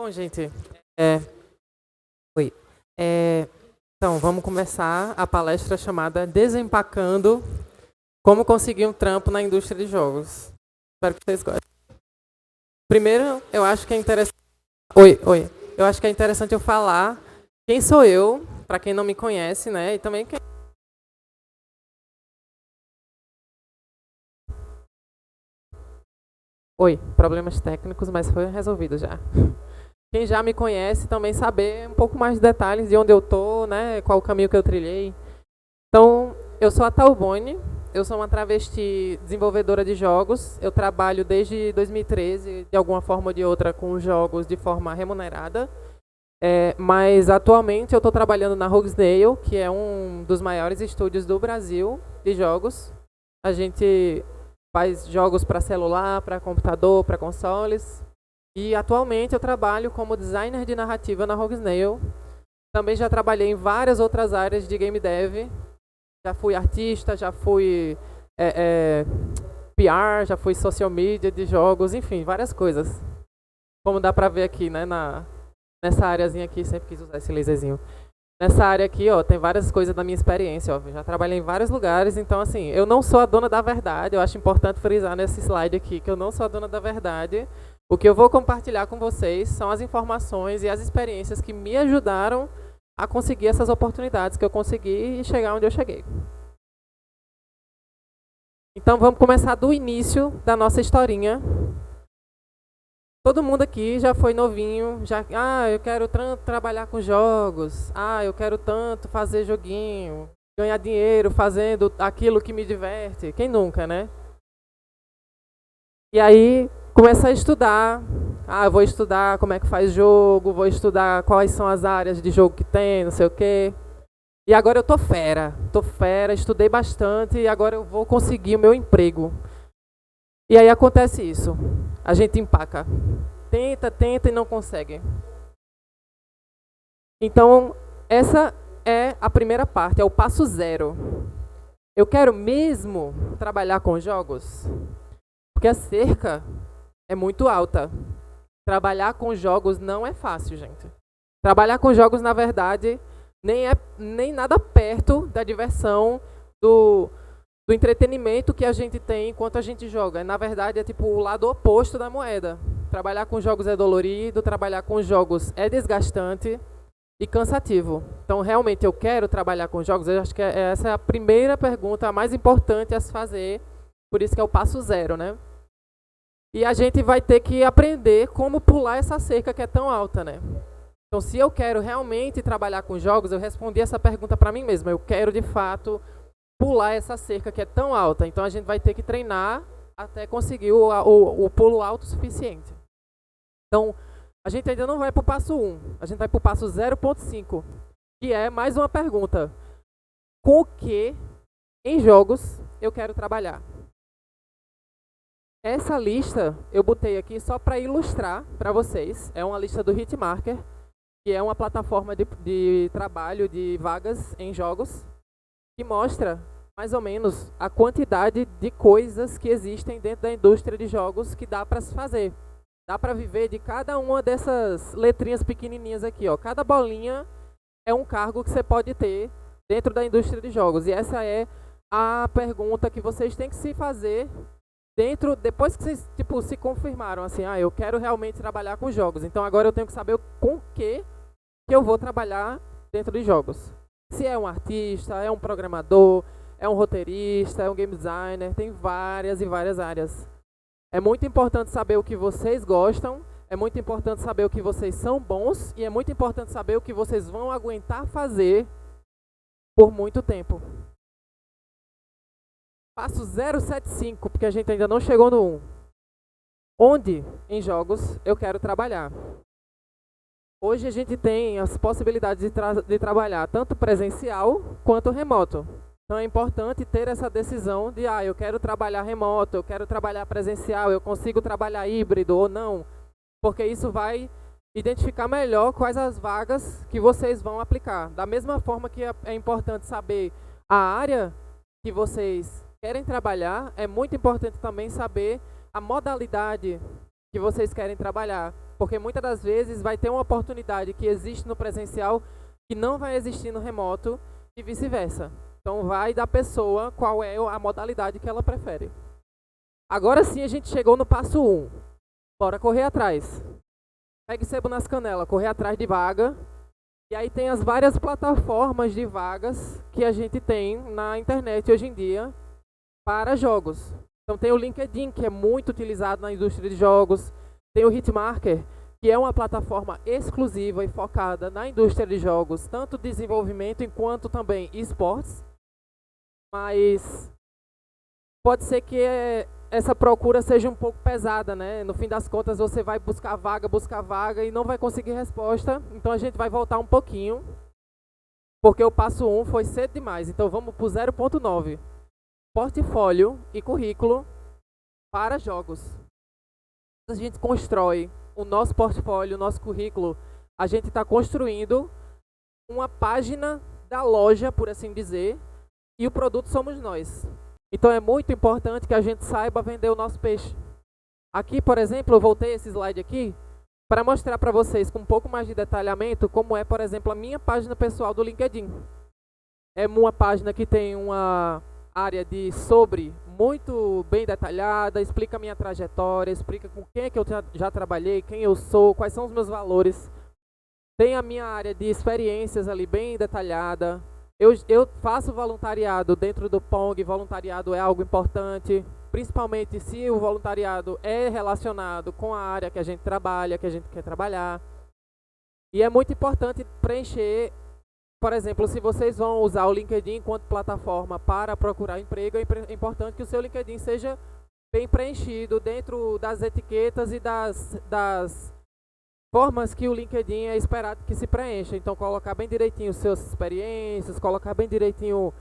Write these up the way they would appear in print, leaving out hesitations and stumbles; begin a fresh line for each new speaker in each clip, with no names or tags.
Bom, gente, é, oi. É, então, vamos começar a palestra chamada Desempacando Como Conseguir um Trampo na Indústria de Jogos. Espero que vocês gostem. Primeiro, eu acho que é interessante. Oi. Eu acho que é interessante eu falar quem sou eu, para quem não me conhece, né? E também quem. Oi, problemas técnicos, mas foi resolvido já. Quem já me conhece também saber um pouco mais de detalhes de onde eu tô, né? Qual o caminho que eu trilhei. Então, eu sou a Talbone, eu sou uma travesti desenvolvedora de jogos. Eu trabalho desde 2013, de alguma forma ou de outra, com jogos de forma remunerada. Mas atualmente eu estou trabalhando na Rogue Snail, que é um dos maiores estúdios do Brasil de jogos. A gente faz jogos para celular, para computador, para consoles. E atualmente eu trabalho como designer de narrativa na Rogue Snail. Também já trabalhei em várias outras áreas de game dev. Já fui artista, já fui PR, já fui social media de jogos, enfim, várias coisas. Como dá pra ver aqui, né, nessa áreazinha aqui, sempre quis usar esse laserzinho. Nessa área aqui, ó, tem várias coisas da minha experiência, ó. Já trabalhei em vários lugares, então assim, eu não sou a dona da verdade. Eu acho importante frisar nesse slide aqui que eu não sou a dona da verdade. O que eu vou compartilhar com vocês são as informações e as experiências que me ajudaram a conseguir essas oportunidades que eu consegui e chegar onde eu cheguei. Então vamos começar do início da nossa historinha. Todo mundo aqui já foi novinho, eu quero tanto trabalhar com jogos, eu quero tanto fazer joguinho, ganhar dinheiro fazendo aquilo que me diverte. Quem nunca, né? E aí começa a estudar. Eu vou estudar como é que faz jogo, vou estudar quais são as áreas de jogo que tem, não sei o quê. E agora eu tô fera, estudei bastante e agora eu vou conseguir o meu emprego. E aí acontece isso, a gente empaca. Tenta e não consegue. Então, essa é a primeira parte, é o passo zero. Eu quero mesmo trabalhar com jogos, porque a cerca é muito alta. Trabalhar com jogos não é fácil, gente. Trabalhar com jogos, na verdade, nem nada perto da diversão, do entretenimento que a gente tem enquanto a gente joga. Na verdade, é tipo o lado oposto da moeda. Trabalhar com jogos é dolorido, trabalhar com jogos é desgastante e cansativo. Então, realmente, eu quero trabalhar com jogos? Eu acho que essa é a primeira pergunta, a mais importante a se fazer. Por isso que é o passo zero, né? E a gente vai ter que aprender como pular essa cerca que é tão alta, né? Então, se eu quero realmente trabalhar com jogos, eu respondi essa pergunta para mim mesma. Eu quero, de fato, pular essa cerca que é tão alta. Então, a gente vai ter que treinar até conseguir o pulo alto o suficiente. Então, a gente ainda não vai para o passo 1. A gente vai para o passo 0.5, que é mais uma pergunta. Com o que em jogos eu quero trabalhar? Essa lista eu botei aqui só para ilustrar para vocês. É uma lista do Hitmarker, que é uma plataforma de trabalho de vagas em jogos, que mostra mais ou menos a quantidade de coisas que existem dentro da indústria de jogos que dá para se fazer. Dá para viver de cada uma dessas letrinhas pequenininhas aqui, ó. Cada bolinha é um cargo que você pode ter dentro da indústria de jogos. E essa é a pergunta que vocês têm que se fazer depois que vocês se confirmaram, assim, eu quero realmente trabalhar com jogos. Então agora eu tenho que saber com o que eu vou trabalhar dentro de jogos. Se é um artista, é um programador, é um roteirista, é um game designer, tem várias e várias áreas. É muito importante saber o que vocês gostam, é muito importante saber o que vocês são bons e é muito importante saber o que vocês vão aguentar fazer por muito tempo. Passo 075, porque a gente ainda não chegou no 1. Onde em jogos eu quero trabalhar? Hoje a gente tem as possibilidades de trabalhar tanto presencial quanto remoto. Então é importante ter essa decisão de, eu quero trabalhar remoto, eu quero trabalhar presencial, eu consigo trabalhar híbrido ou não, porque isso vai identificar melhor quais as vagas que vocês vão aplicar. Da mesma forma que é importante saber a área que vocês querem trabalhar, é muito importante também saber a modalidade que vocês querem trabalhar. Porque muitas das vezes vai ter uma oportunidade que existe no presencial que não vai existir no remoto e vice-versa. Então vai da pessoa qual é a modalidade que ela prefere. Agora sim a gente chegou no passo 1. Bora correr atrás. Pegue sebo nas canelas, correr atrás de vaga. E aí tem as várias plataformas de vagas que a gente tem na internet hoje em dia para jogos. Então tem o LinkedIn, que é muito utilizado na indústria de jogos. Tem o Hitmarker, que é uma plataforma exclusiva e focada na indústria de jogos, tanto desenvolvimento enquanto também esportes. Mas pode ser que essa procura seja um pouco pesada, né? No fim das contas, você vai buscar vaga e não vai conseguir resposta. Então a gente vai voltar um pouquinho, porque o passo 1 foi cedo demais. Então vamos para o 0.9. Portfólio e currículo para jogos. A gente constrói o nosso portfólio, o nosso currículo. A gente está construindo uma página da loja, por assim dizer, e o produto somos nós. Então é muito importante que a gente saiba vender o nosso peixe. Aqui, por exemplo, eu voltei esse slide aqui para mostrar para vocês com um pouco mais de detalhamento como é, por exemplo, a minha página pessoal do LinkedIn. É uma página que tem uma área de sobre muito bem detalhada, explica a minha trajetória, explica com quem é que eu já trabalhei, quem eu sou, quais são os meus valores. Tem a minha área de experiências ali bem detalhada. Eu faço voluntariado dentro do Pong, voluntariado é algo importante, principalmente se o voluntariado é relacionado com a área que a gente trabalha, que a gente quer trabalhar. E é muito importante preencher, por exemplo, se vocês vão usar o LinkedIn enquanto plataforma para procurar emprego, é importante que o seu LinkedIn seja bem preenchido dentro das etiquetas e das formas que o LinkedIn é esperado que se preencha. Então, colocar bem direitinho suas experiências, colocar bem direitinho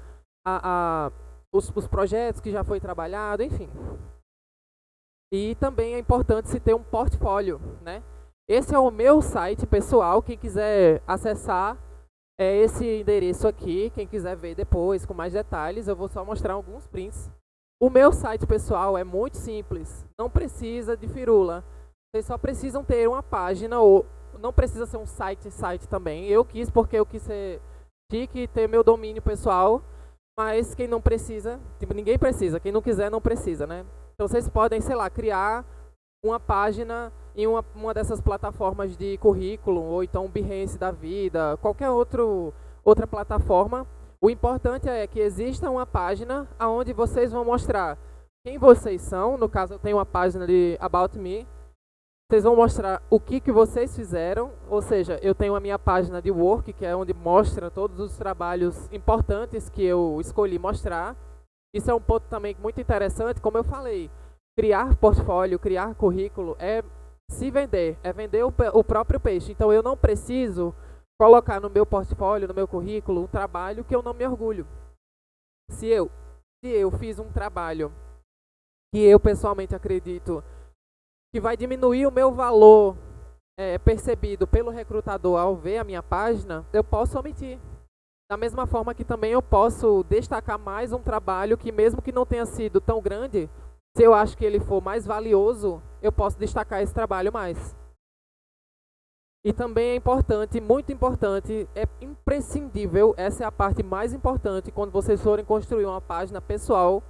os projetos que já foi trabalhado, enfim. E também é importante se ter um portfólio, né? Esse é o meu site pessoal, quem quiser acessar é esse endereço aqui, quem quiser ver depois com mais detalhes, eu vou só mostrar alguns prints. O meu site pessoal é muito simples, não precisa de firula. Vocês só precisam ter uma página, ou não precisa ser um site também. Eu quis porque eu quis ser chique e ter meu domínio pessoal, mas quem não precisa, tipo, ninguém precisa, quem não quiser não precisa, né? Então vocês podem, sei lá, criar uma página em uma dessas plataformas de currículo, ou então um Behance da vida, qualquer outra plataforma. O importante é que exista uma página onde vocês vão mostrar quem vocês são. No caso, eu tenho uma página de About Me. Vocês vão mostrar o que vocês fizeram, ou seja, eu tenho a minha página de Work, que é onde mostra todos os trabalhos importantes que eu escolhi mostrar. Isso é um ponto também muito interessante, como eu falei, criar portfólio, criar currículo é se vender, é vender o próprio peixe. Então eu não preciso colocar no meu portfólio, no meu currículo, um trabalho que eu não me orgulho. Se eu fiz um trabalho que eu pessoalmente acredito que vai diminuir o meu valor percebido pelo recrutador ao ver a minha página, eu posso omitir. Da mesma forma que também eu posso destacar mais um trabalho que, mesmo que não tenha sido tão grande, se eu acho que ele for mais valioso, eu posso destacar esse trabalho mais. E também é importante, muito importante, é imprescindível, essa é a parte mais importante quando vocês forem construir uma página pessoal,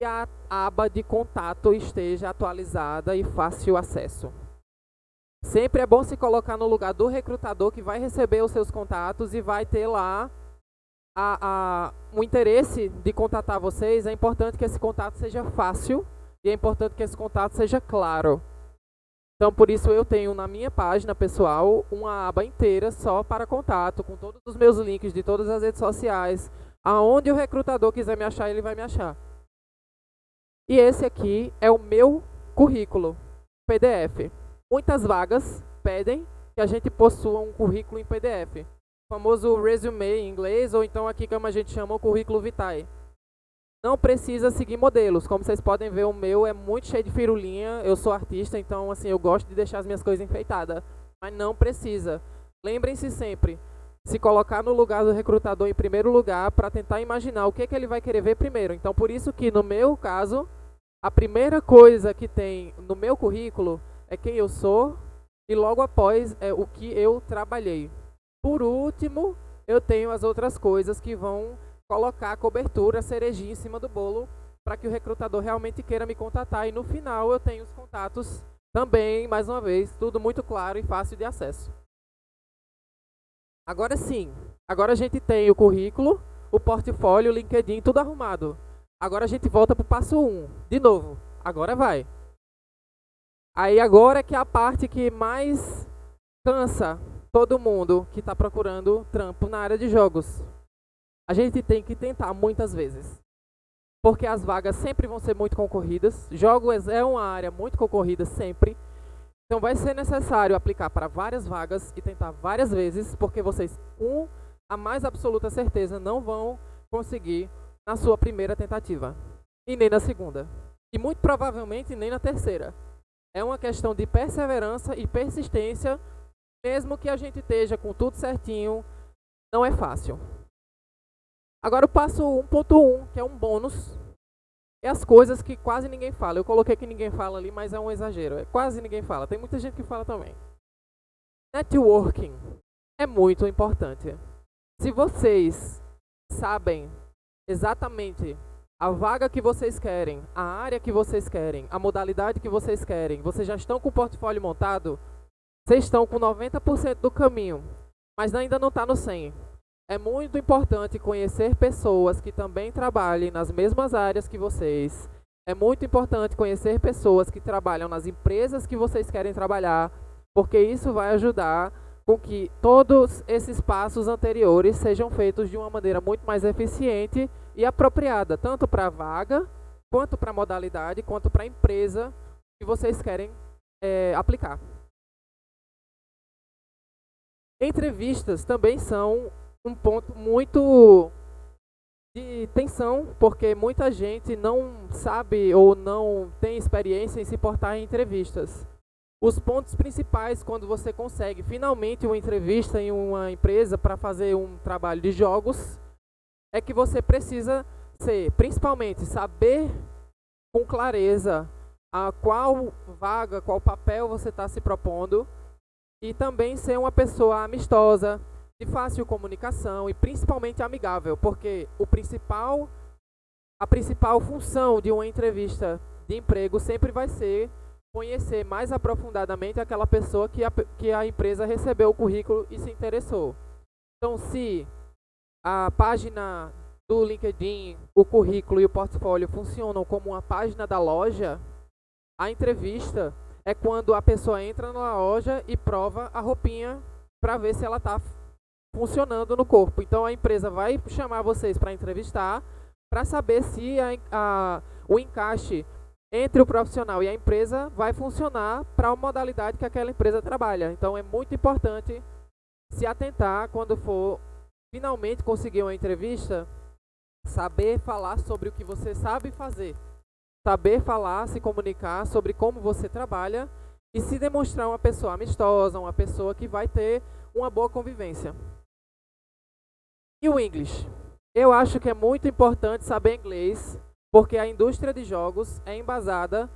que a aba de contato esteja atualizada e fácil acesso. Sempre é bom se colocar no lugar do recrutador que vai receber os seus contatos e vai ter lá o interesse de contatar vocês. É importante que esse contato seja fácil e é importante que esse contato seja claro. Então, por isso eu tenho na minha página pessoal uma aba inteira só para contato, com todos os meus links de todas as redes sociais. Aonde o recrutador quiser me achar, ele vai me achar. E esse aqui é o meu currículo PDF. Muitas vagas pedem que a gente possua um currículo em PDF. O famoso resume em inglês, ou então aqui como a gente chama o currículo vitae. Não precisa seguir modelos. Como vocês podem ver, o meu é muito cheio de firulinha. Eu sou artista, então assim, eu gosto de deixar as minhas coisas enfeitadas. Mas não precisa. Lembrem-se sempre, se colocar no lugar do recrutador em primeiro lugar para tentar imaginar o que ele vai querer ver primeiro. Então, por isso que no meu caso, a primeira coisa que tem no meu currículo é quem eu sou e logo após é o que eu trabalhei. Por último, eu tenho as outras coisas que vão colocar a cobertura, a cerejinha em cima do bolo para que o recrutador realmente queira me contatar. E no final eu tenho os contatos também, mais uma vez, tudo muito claro e fácil de acesso. Agora sim, agora a gente tem o currículo, o portfólio, o LinkedIn, tudo arrumado. Agora a gente volta para o passo 1. De novo, agora vai. Aí agora é que é a parte que mais cansa todo mundo que está procurando trampo na área de jogos. A gente tem que tentar muitas vezes. Porque as vagas sempre vão ser muito concorridas. Jogos é uma área muito concorrida sempre. Então vai ser necessário aplicar para várias vagas e tentar várias vezes, porque vocês, com a mais absoluta certeza, não vão conseguir na sua primeira tentativa. E nem na segunda. E muito provavelmente nem na terceira. É uma questão de perseverança e persistência, mesmo que a gente esteja com tudo certinho, não é fácil. Agora o passo 1.1, que é um bônus, é as coisas que quase ninguém fala. Eu coloquei que ninguém fala ali, mas é um exagero. É quase ninguém fala. Tem muita gente que fala também. Networking é muito importante. Se vocês sabem exatamente a vaga que vocês querem, a área que vocês querem, a modalidade que vocês querem, vocês já estão com o portfólio montado, vocês estão com 90% do caminho, mas ainda não está no 100%. É muito importante conhecer pessoas que também trabalhem nas mesmas áreas que vocês. É muito importante conhecer pessoas que trabalham nas empresas que vocês querem trabalhar, porque isso vai ajudar com que todos esses passos anteriores sejam feitos de uma maneira muito mais eficiente e apropriada, tanto para a vaga, quanto para a modalidade, quanto para a empresa que vocês querem aplicar. Entrevistas também são um ponto muito de tensão, porque muita gente não sabe ou não tem experiência em se portar em entrevistas. Os pontos principais quando você consegue finalmente uma entrevista em uma empresa para fazer um trabalho de jogos é que você precisa principalmente saber com clareza a qual vaga, qual papel você está se propondo e também ser uma pessoa amistosa, de fácil comunicação e principalmente amigável, porque a principal função de uma entrevista de emprego sempre vai ser conhecer mais aprofundadamente aquela pessoa que a empresa recebeu o currículo e se interessou. Então, se a página do LinkedIn, o currículo e o portfólio funcionam como uma página da loja, a entrevista é quando a pessoa entra na loja e prova a roupinha para ver se ela está funcionando no corpo. Então a empresa vai chamar vocês para entrevistar, para saber se o encaixe entre o profissional e a empresa vai funcionar para a modalidade que aquela empresa trabalha. Então é muito importante se atentar quando for finalmente conseguir uma entrevista, saber falar sobre o que você sabe fazer, saber falar, se comunicar sobre como você trabalha e se demonstrar uma pessoa amistosa, uma pessoa que vai ter uma boa convivência. E o English? Eu acho que é muito importante saber inglês, porque a indústria de jogos é embasada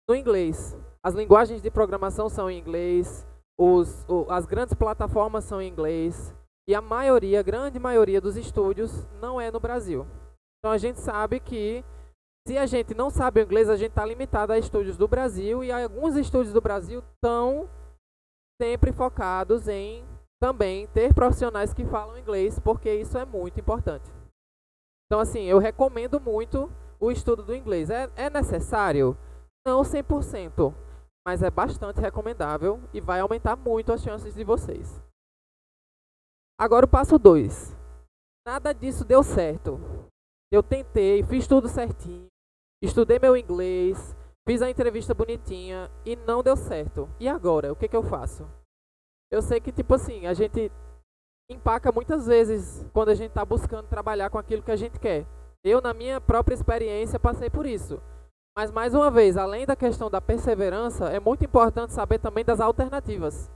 no inglês. As linguagens de programação são em inglês, as grandes plataformas são em inglês, e a grande maioria dos estúdios não é no Brasil. Então a gente sabe que se a gente não sabe o inglês, a gente está limitado a estúdios do Brasil, e alguns estúdios do Brasil estão sempre focados em também ter profissionais que falam inglês, porque isso é muito importante. Então, assim, eu recomendo muito o estudo do inglês. É necessário? Não 100%, mas é bastante recomendável e vai aumentar muito as chances de vocês. Agora o passo 2. Nada disso deu certo. Eu tentei, fiz tudo certinho, estudei meu inglês, fiz a entrevista bonitinha e não deu certo. E agora? O que eu faço? Eu sei que, tipo assim, a gente empaca muitas vezes quando a gente está buscando trabalhar com aquilo que a gente quer. Eu, na minha própria experiência, passei por isso. Mas, mais uma vez, além da questão da perseverança, é muito importante saber também das alternativas.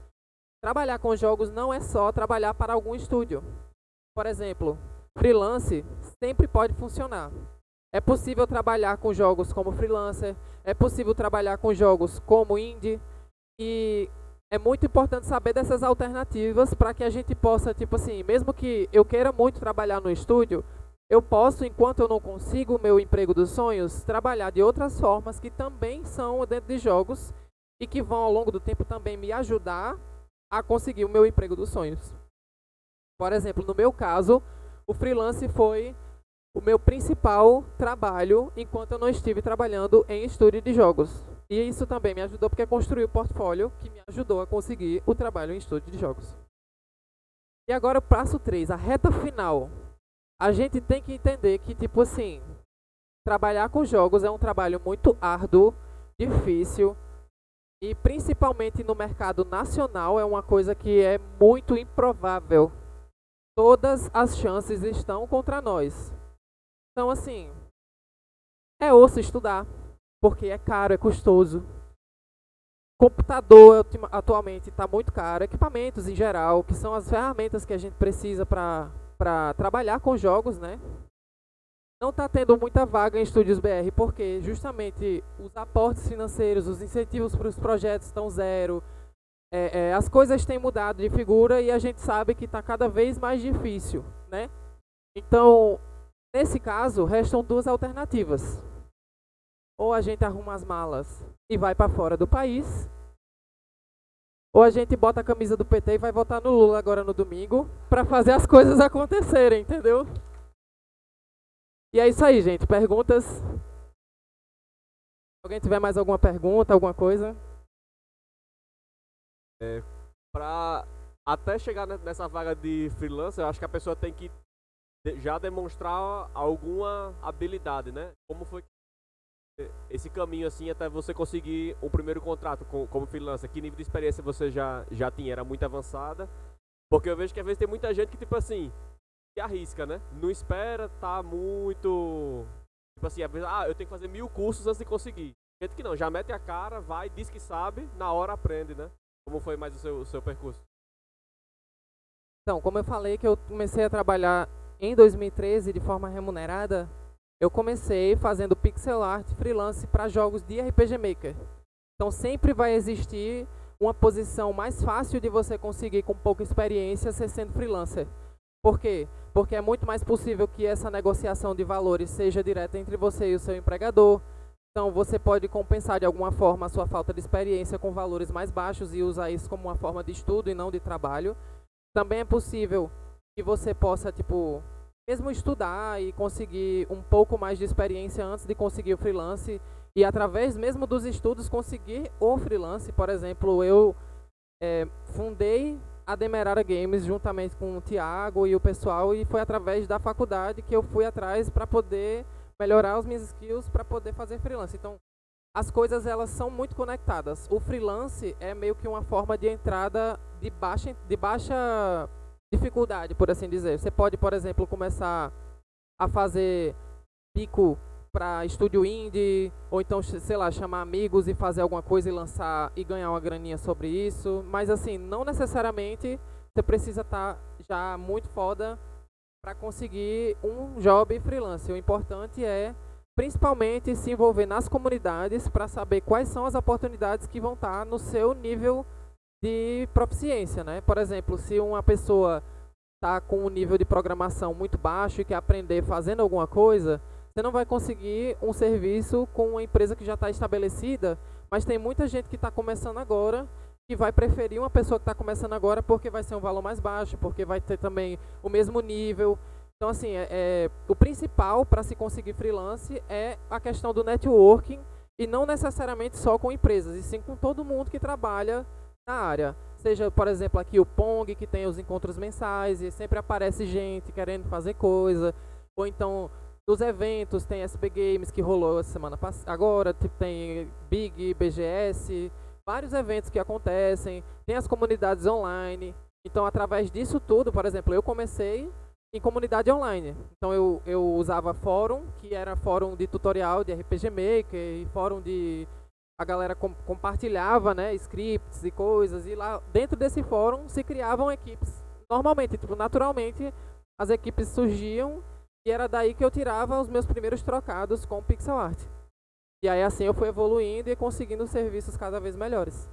Trabalhar com jogos não é só trabalhar para algum estúdio. Por exemplo, freelance sempre pode funcionar. É possível trabalhar com jogos como freelancer, é possível trabalhar com jogos como indie, E é muito importante saber dessas alternativas para que a gente possa, tipo assim, mesmo que eu queira muito trabalhar no estúdio, eu posso, enquanto eu não consigo o meu emprego dos sonhos, trabalhar de outras formas que também são dentro de jogos e que vão ao longo do tempo também me ajudar a conseguir o meu emprego dos sonhos. Por exemplo, no meu caso, o freelance foi o meu principal trabalho enquanto eu não estive trabalhando em estúdio de jogos. E isso também me ajudou porque construí o portfólio que me ajudou a conseguir o trabalho em estúdio de jogos. E agora o passo 3, a reta final. A gente tem que entender que, tipo assim, trabalhar com jogos é um trabalho muito árduo, difícil, e principalmente no mercado nacional é uma coisa que é muito improvável. Todas as chances estão contra nós. Então, assim, é osso estudar, porque é caro, é custoso. Computador atualmente está muito caro, equipamentos em geral, que são as ferramentas que a gente precisa para trabalhar com jogos, né? Não está tendo muita vaga em estúdios BR, porque justamente os aportes financeiros, os incentivos para os projetos estão zero, as coisas têm mudado de figura e a gente sabe que está cada vez mais difícil, né? Então, nesse caso, restam duas alternativas. Ou a gente arruma as malas e vai para fora do país, ou a gente bota a camisa do PT e vai votar no Lula agora no domingo para fazer as coisas acontecerem, entendeu? E é isso aí, gente. Perguntas? Alguém tiver mais alguma pergunta, alguma coisa?
Para até chegar nessa vaga de freelancer, eu acho que a pessoa tem que já demonstrar alguma habilidade, né? Como foi esse caminho assim até você conseguir o primeiro contrato como freelancer? Que nível de experiência você já tinha? Era muito avançada? Porque eu vejo que às vezes tem muita gente que, tipo assim, se arrisca, né? Não espera, tá muito... Tipo assim, às vezes, eu tenho que fazer 1000 cursos antes de conseguir. Gente que não, já mete a cara, vai, diz que sabe, na hora aprende, né? Como foi mais o seu percurso?
Então, como eu falei que eu comecei a trabalhar em 2013 de forma remunerada, eu comecei fazendo pixel art freelance para jogos de RPG Maker. Então sempre vai existir uma posição mais fácil de você conseguir com pouca experiência ser sendo freelancer. Por quê? Porque é muito mais possível que essa negociação de valores seja direta entre você e o seu empregador. Então você pode compensar de alguma forma a sua falta de experiência com valores mais baixos e usar isso como uma forma de estudo e não de trabalho. Também é possível que você possa, tipo, mesmo estudar e conseguir um pouco mais de experiência antes de conseguir o freelance e através mesmo dos estudos conseguir o freelance. Por exemplo, eu fundei a Demerara Games juntamente com o Thiago e o pessoal e foi através da faculdade que eu fui atrás para poder melhorar as minhas skills para poder fazer freelance. Então, as coisas elas são muito conectadas. O freelance é meio que uma forma de entrada de baixa dificuldade, por assim dizer. Você pode, por exemplo, começar a fazer pico para estúdio indie, ou então, sei lá, chamar amigos e fazer alguma coisa e lançar e ganhar uma graninha sobre isso. Mas assim, não necessariamente você precisa estar já muito foda para conseguir um job freelance. O importante é principalmente se envolver nas comunidades para saber quais são as oportunidades que vão estar no seu nível de proficiência, né? Por exemplo, se uma pessoa está com um nível de programação muito baixo e quer aprender fazendo alguma coisa, você não vai conseguir um serviço com uma empresa que já está estabelecida, mas tem muita gente que está começando agora que vai preferir uma pessoa que está começando agora porque vai ser um valor mais baixo, porque vai ter também o mesmo nível. Então, assim, o principal para se conseguir freelance é a questão do networking e não necessariamente só com empresas, e sim com todo mundo que trabalha na área. Seja, por exemplo, aqui o Pong, que tem os encontros mensais e sempre aparece gente querendo fazer coisa. Ou então, nos eventos, tem SB Games, que rolou essa semana agora, tem Big, BGS, vários eventos que acontecem, tem as comunidades online. Então, através disso tudo, por exemplo, eu comecei em comunidade online. Então eu usava fórum, que era fórum de tutorial de RPG Maker, e fórum de... A galera compartilhava, né, scripts e coisas, e lá dentro desse fórum se criavam equipes. Normalmente, tipo, naturalmente, as equipes surgiam, e era daí que eu tirava os meus primeiros trocados com pixel art. E aí assim eu fui evoluindo e conseguindo serviços cada vez melhores.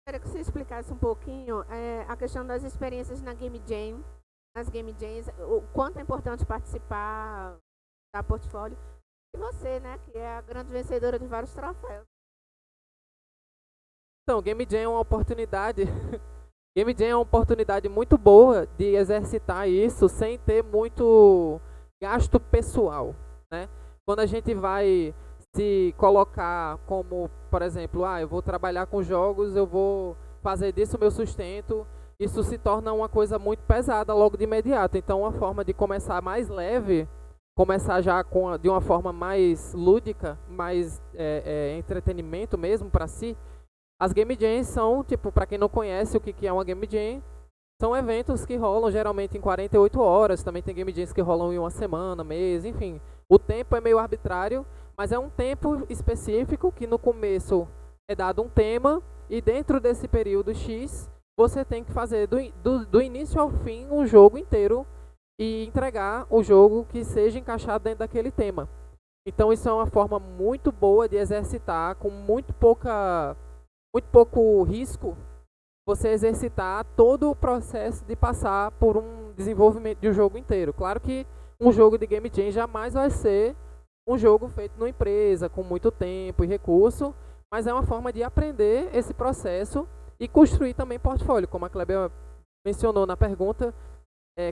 Queria que você explicasse um pouquinho a questão das experiências na Game Jam, nas Game Jams, o quanto é importante participar da portfólio. E você, né, que é a grande vencedora de vários troféus.
Então, Game Jam é uma oportunidade. Game Jam é uma oportunidade muito boa de exercitar isso sem ter muito gasto pessoal, né? Quando a gente vai se colocar como, por exemplo, eu vou trabalhar com jogos, eu vou fazer disso meu sustento, isso se torna uma coisa muito pesada logo de imediato. Então, uma forma de começar mais leve, começar já de uma forma mais lúdica, mais entretenimento mesmo para si. As Game Jams são, tipo, para quem não conhece o que é uma Game Jam, são eventos que rolam geralmente em 48 horas, também tem Game Jams que rolam em uma semana, mês, enfim. O tempo é meio arbitrário, mas é um tempo específico que no começo é dado um tema e dentro desse período X você tem que fazer do início ao fim um jogo inteiro e entregar o jogo que seja encaixado dentro daquele tema. Então isso é uma forma muito boa de exercitar com muito pouco risco, você exercitar todo o processo de passar por um desenvolvimento de um jogo inteiro. Claro que um jogo de Game Jam jamais vai ser um jogo feito numa empresa, com muito tempo e recurso, mas é uma forma de aprender esse processo e construir também portfólio, como a Kleber mencionou na pergunta.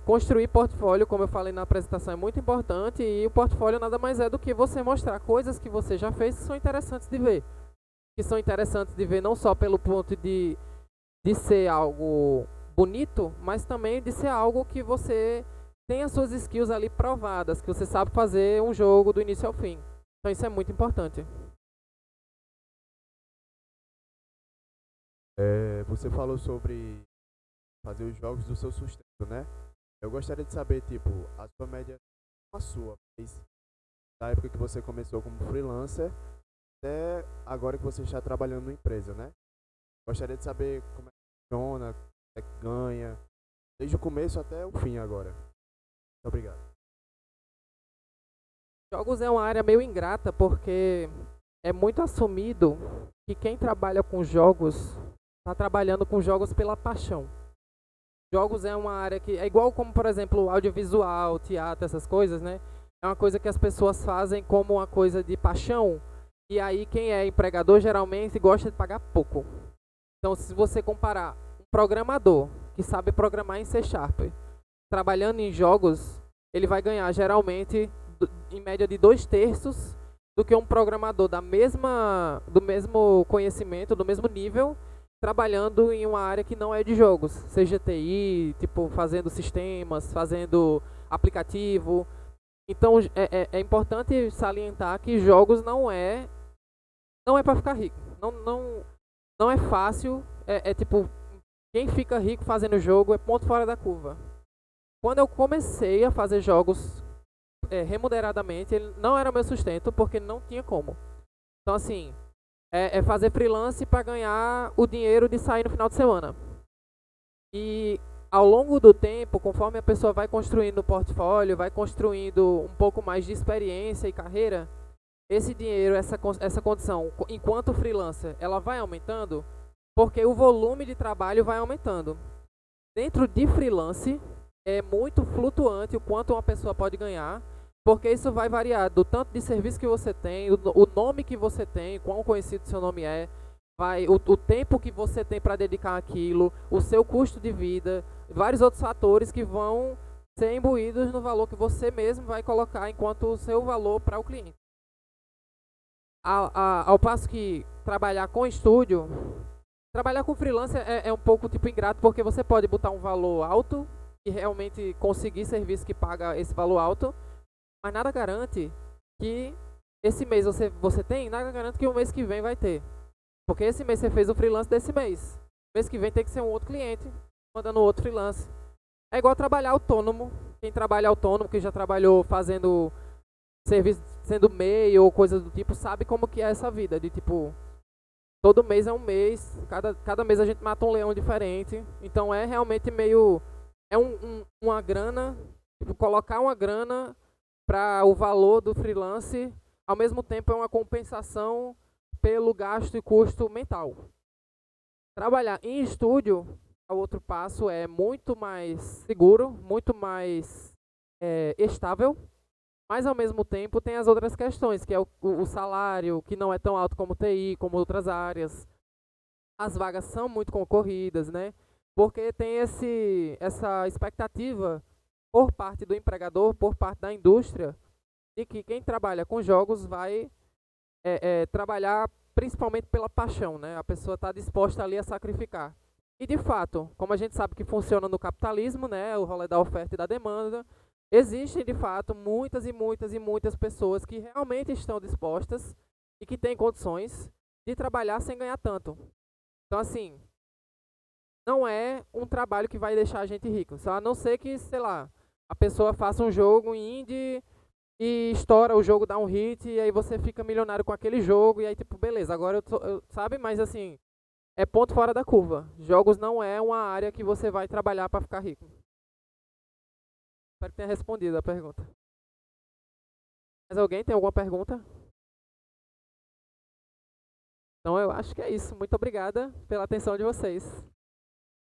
Construir portfólio, como eu falei na apresentação, é muito importante, e o portfólio nada mais é do que você mostrar coisas que você já fez que são interessantes de ver. Que são interessantes de ver não só pelo ponto de ser algo bonito, mas também de ser algo que você tem as suas skills ali provadas, que você sabe fazer um jogo do início ao fim. Então isso é muito importante.
Você falou sobre fazer os jogos do seu sustento, né? Eu gostaria de saber, tipo, a sua média, a sua, mas da época que você começou como freelancer até agora que você está trabalhando numa empresa, né? Gostaria de saber como é que funciona, como é que ganha, desde o começo até o fim agora. Muito obrigado.
Jogos é uma área meio ingrata porque é muito assumido que quem trabalha com jogos está trabalhando com jogos pela paixão. Jogos é uma área que é igual como, por exemplo, audiovisual, teatro, essas coisas, né? É uma coisa que as pessoas fazem como uma coisa de paixão, e aí quem é empregador geralmente gosta de pagar pouco. Então, se você comparar um programador que sabe programar em C Sharp, trabalhando em jogos, ele vai ganhar geralmente em média de 2/3 do que um programador do mesmo conhecimento, do mesmo nível, trabalhando em uma área que não é de jogos, seja TI, tipo fazendo sistemas, fazendo aplicativo. Então é importante salientar que jogos não é para ficar rico. Não é fácil. Tipo, quem fica rico fazendo jogo é ponto fora da curva. Quando eu comecei a fazer jogos remuneradamente, ele não era meu sustento porque não tinha como. Então assim, fazer freelance para ganhar o dinheiro de sair no final de semana. E ao longo do tempo, conforme a pessoa vai construindo o portfólio, vai construindo um pouco mais de experiência e carreira, esse dinheiro, essa condição, enquanto freelancer, ela vai aumentando porque o volume de trabalho vai aumentando. Dentro de freelance, é muito flutuante o quanto uma pessoa pode ganhar, porque isso vai variar do tanto de serviço que você tem, o nome que você tem, quão conhecido seu nome é, o tempo que você tem para dedicar aquilo, o seu custo de vida, vários outros fatores que vão ser imbuídos no valor que você mesmo vai colocar enquanto o seu valor para o cliente. Ao passo que trabalhar com estúdio, trabalhar com freelancer é um pouco tipo ingrato, porque você pode botar um valor alto e realmente conseguir serviço que paga esse valor alto, mas nada garante que esse mês você tem, nada garante que o mês que vem vai ter. Porque esse mês você fez o freelance desse mês. Mês que vem tem que ser um outro cliente, mandando outro freelance. É igual trabalhar autônomo. Quem trabalha autônomo, que já trabalhou fazendo serviço, sendo MEI ou coisa do tipo, sabe como que é essa vida. De tipo, todo mês é um mês, cada mês a gente mata um leão diferente. Então é realmente meio... É uma grana, tipo, colocar uma grana para o valor do freelance, ao mesmo tempo é uma compensação pelo gasto e custo mental. Trabalhar em estúdio, o outro passo é muito mais seguro, muito mais estável, mas ao mesmo tempo tem as outras questões, que é o salário, que não é tão alto como TI, como outras áreas. As vagas são muito concorridas, né? Porque tem essa expectativa por parte do empregador, por parte da indústria, de que quem trabalha com jogos vai trabalhar principalmente pela paixão, né? A pessoa está disposta ali a sacrificar. E de fato, como a gente sabe que funciona no capitalismo, né? O rolê da oferta e da demanda, existem de fato muitas e muitas e muitas pessoas que realmente estão dispostas e que têm condições de trabalhar sem ganhar tanto. Então, assim, não é um trabalho que vai deixar a gente rico. Só a não ser que, sei lá, a pessoa faça um jogo indie e estoura o jogo, dá um hit, e aí você fica milionário com aquele jogo, e aí, tipo, beleza, agora sabe? Mas, assim, é ponto fora da curva. Jogos não é uma área que você vai trabalhar para ficar rico. Espero que tenha respondido a pergunta. Mais alguém tem alguma pergunta? Então eu acho que é isso. Muito obrigada pela atenção de vocês.